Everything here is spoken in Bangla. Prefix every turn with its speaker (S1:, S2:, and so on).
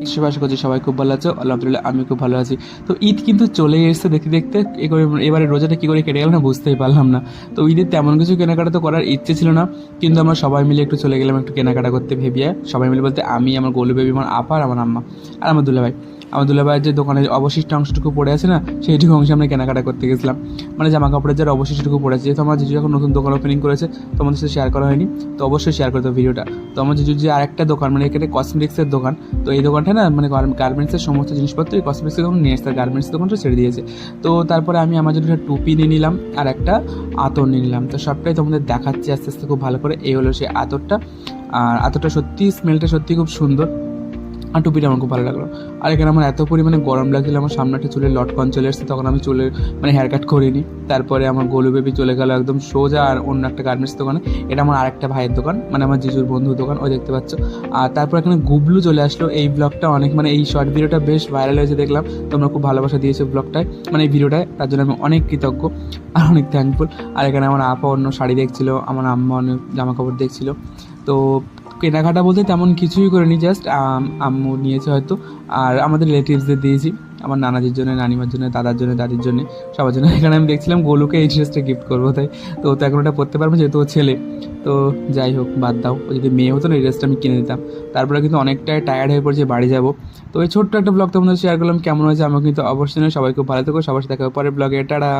S1: সবাই আশা করছি সবাই খুব ভালো আছো। আলহামদুলিল্লাহ আমি খুব ভালো আছি। তো ঈদ কিন্তু চলেই এসেছে দেখতে দেখতে। এবারে রোজাটা কী করে কেটে গেল না বুঝতেই পারলাম না। তো ঈদের তেমন কিছু কেনাকাটা তো করার ইচ্ছে ছিল না, কিন্তু আমরা সবাই মিলে একটু চলে গেলাম একটু কেনাকাটা করতে ভেবিয়ে। সবাই মিলে বলতে আমি, আমার গোলু বেবি, আমার আপা আর আমার আম্মা আর আমার দুলাভাই। আমার দুলাভাইয়ের যে দোকানের অবশিষ্ট অংশটুকু পড়ে আছে না, সেইটুকু অংশে আমরা কেনাকাটা করতে গেছিলাম। মানে জামা কাপড়ের যার অবশিষ্টটুকু পড়ে আছে, যেহেতু আমার জিজু যখন নতুন দোকান ওপেনিং করেছে তোমাদের সাথে শেয়ার করা হয়নি, তো অবশ্যই শেয়ার করতে ভিডিওটা। তো আমার জিজুর যে আরেকটা দোকান, মানে এখানে কসমেটিক্সের দোকান, তো এই দোকানটা না মানে গার্মেন্টসের সমস্ত জিনিসপত্র এই কসমেটিক্সের দোকান নিয়ে এসে গার্মেন্টসের দোকানটা ছেড়ে দিয়েছে। তো তারপরে আমি আমার জন্য একটা টুপি নিয়ে নিলাম আর একটা আতর নিয়ে নিলাম। তো সবটাই তোমাদের দেখাচ্ছি আস্তে আস্তে খুব ভালো করে। এই হলো সেই আতরটা। আর আতরটা সত্যি স্মেলটা সত্যি খুব সুন্দর, আর টুপিটা আমার খুব ভালো লাগলো। আর এখানে আমার এত পরিমাণে গরম লাগছিল, আমার সামনে একটা চুলের লটকন চলে এসেছে, তখন আমি চুলের মানে হেয়ার কাট করিনি। তারপরে আমার গোলু বেবি চলে গেল একদম সোজা আর অন্য একটা গার্মেন্টস দোকানে। এটা আমার আরেকটা ভাইয়ের দোকান, মানে আমার জিজুর বন্ধুর দোকান, ওই দেখতে পাচ্ছ। আর তারপর এখানে গুবলু চলে আসলো। এই ব্লগটা অনেক মানে এই শর্ট ভিডিওটা বেশ ভাইরাল হয়েছে দেখলাম, তোমরা খুব ভালোবাসা দিয়েছো ব্লগটায়, মানে এই ভিডিওটায়, তার জন্য আমি অনেক কৃতজ্ঞ আর অনেক থ্যাঙ্কফুল। আর এখানে আমার আপা অন্য শাড়ি দেখছিলো, আমার আম্মা অনেক জামা কাপড় দেখছিলো। তো কেনাকাটা বলতে তেমন কিছুই করিনি, জাস্ট আম্মু নিয়েছে হয়তো, আর আমাদের রিলেটিভসদের দিয়েছি, আমার নানাজির জন্য, নানিমার জন্য, দাদার জন্য, দাদির জন্য, সবার জন্য। এখানে আমি দেখছিলাম গোলুকে এই ড্রেসটা গিফট করবো, তাই তো ও তো এখন ওটা পরতে পারবে যেহেতু ও ছেলে। তো যাই হোক, বাদ দাও, ও যদি মেয়ে হতো না এই ড্রেসটা আমি কিনে দিতাম। তারপরে কিন্তু অনেকটাই টায়ার্ড হয়ে পড়ছে, বাড়ি যাবো। তো এই ছোট্ট একটা ব্লগ তোমাদের শেয়ার করলাম, কেমন হয়েছে আমাকে কিন্তু অবশ্যই। সবাই খুব ভালো থেকো, সবার সাথে দেখা হবে পরের ব্লগে, টাটা।